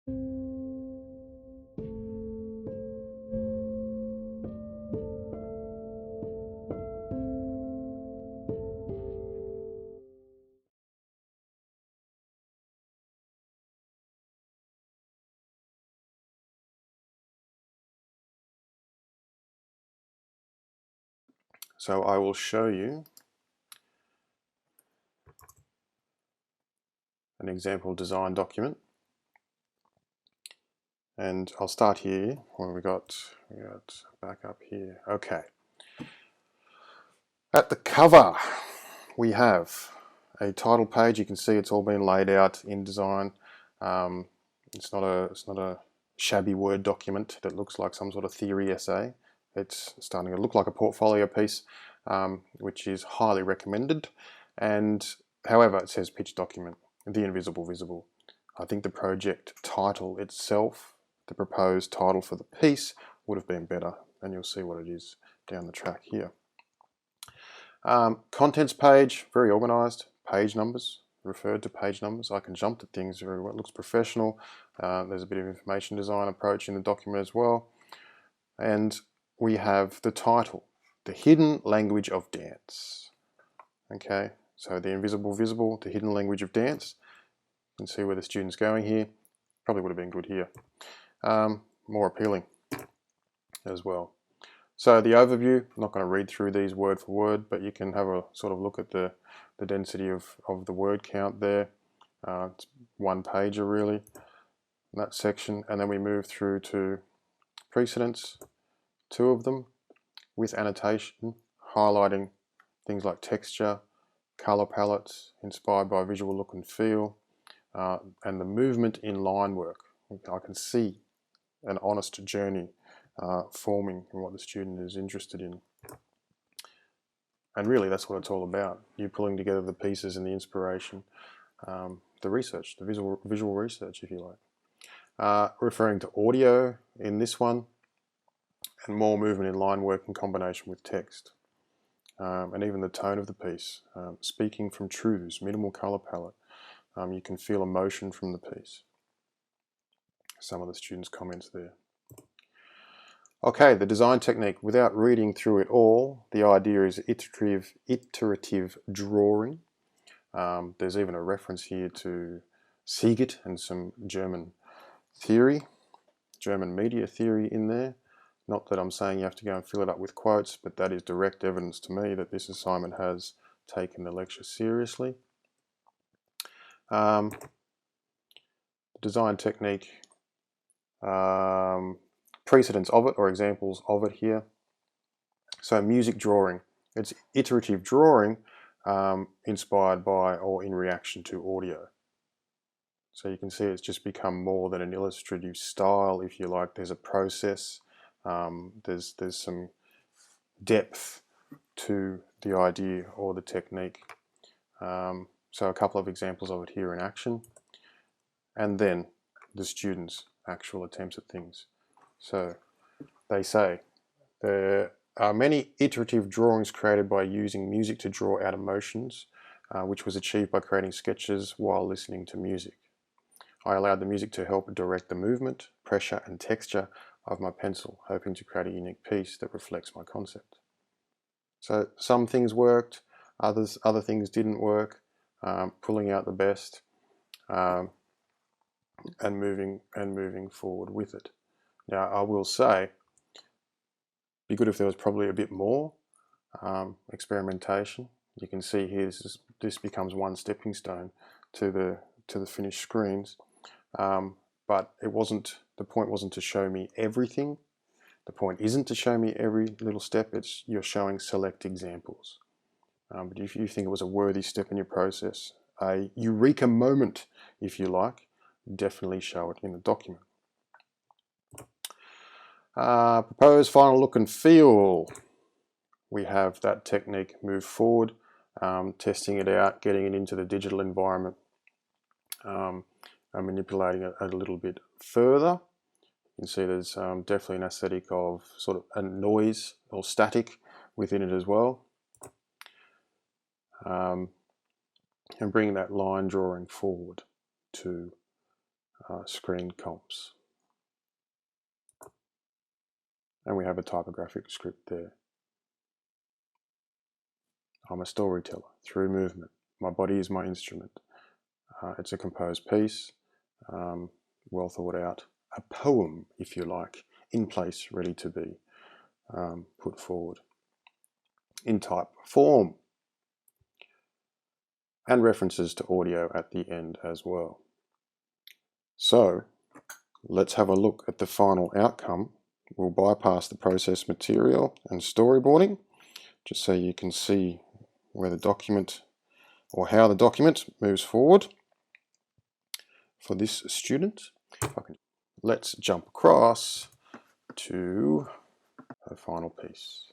So I will show you an example design document, and I'll start here where we got back up here. Okay, at the cover we have a title page. You can see it's all been laid out in design. It's not a shabby Word document that looks like some sort of theory essay. It's starting to look like a portfolio piece, which is highly recommended. And however, it says pitch document, the invisible visible. I think the project title itself, the proposed title for the piece, would have been better, and you'll see what it is down the track here. Contents page, very organized. Page numbers, referred to page numbers. I can jump to things very well. It looks professional. There's a bit of information design approach in the document as well. And we have the title, The Hidden Language of Dance. Okay, so the invisible visible, the hidden language of dance. You can see where the student's going here. Probably would have been good here. More appealing as well. So the overview, I'm not going to read through these word for word, but you can have a sort of look at the density of the word count there. It's one pager really, that section. And then we move through to precedents, 2 of them, with annotation, highlighting things like texture, color palettes, inspired by visual look and feel, and the movement in line work. I can see an honest journey forming in what the student is interested in. And really that's what it's all about. You pulling together the pieces and the inspiration, the research, the visual research, if you like. Referring to audio in this one, and more movement in line work in combination with text. And even the tone of the piece, speaking from truths, minimal color palette. You can feel emotion from the piece. Some of the students' comments there. Okay, the design technique. Without reading through it all, the idea is iterative drawing. There's even a reference here to Siegert and some German theory, German media theory in there. Not that I'm saying you have to go and fill it up with quotes, but that is direct evidence to me that this assignment has taken the lecture seriously. Design technique, precedents of it or examples of it here. So music drawing, it's iterative drawing inspired by or in reaction to audio. So you can see it's just become more than an illustrative style, if you like. There's a process, there's some depth to the idea or the technique. So a couple of examples of it here in action, and then the students' actual attempts at things. So they say there are many iterative drawings created by using music to draw out emotions, which was achieved by creating sketches while listening to music. I allowed the music to help direct the movement, pressure and texture of my pencil, hoping to create a unique piece that reflects my concept. So some things worked, other things didn't work, pulling out the best and moving forward with it. Now I will say, be good if there was probably a bit more experimentation. You can see here this becomes one stepping stone to the finished screens, but it wasn't. The point wasn't to show me everything. The point isn't to show me every little step. It's you're showing select examples. But if you think it was a worthy step in your process, a eureka moment, if you like, definitely show it in the document. Propose final look and feel. We have that technique move forward, testing it out, getting it into the digital environment, and manipulating it a little bit further. You can see there's definitely an aesthetic of sort of a noise or static within it as well. And bringing that line drawing forward to screen comps. And we have a typographic script there. I'm a storyteller through movement. My body is my instrument. It's a composed piece, well thought out, a poem, if you like, in place, ready to be put forward in type form, and references to audio at the end as well. So let's have a look at the final outcome. We'll bypass the process material and storyboarding, just so you can see where the document, or how the document moves forward for this student. Let's jump across to her final piece.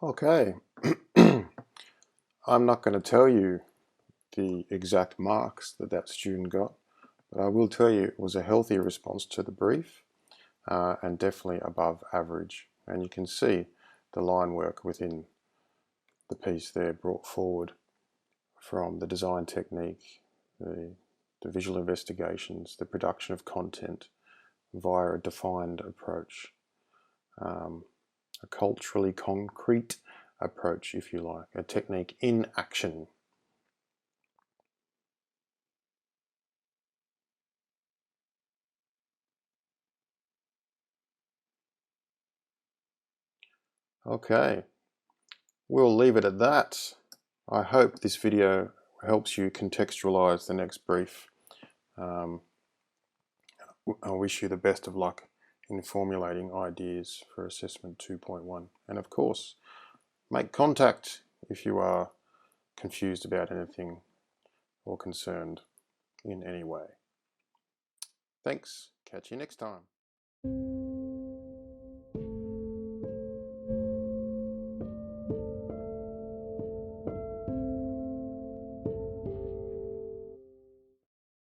Okay, I'm not going to tell you the exact marks that student got, but I will tell you it was a healthy response to the brief and definitely above average. And you can see the line work within the piece there brought forward from the design technique, the visual investigations, the production of content via a defined approach, a culturally concrete approach, if you like, a technique in action. Okay, we'll leave it at that. I hope this video helps you contextualize the next brief. I wish you the best of luck in formulating ideas for assessment 2.1. And of course, make contact if you are confused about anything or concerned in any way. Thanks. Catch you next time.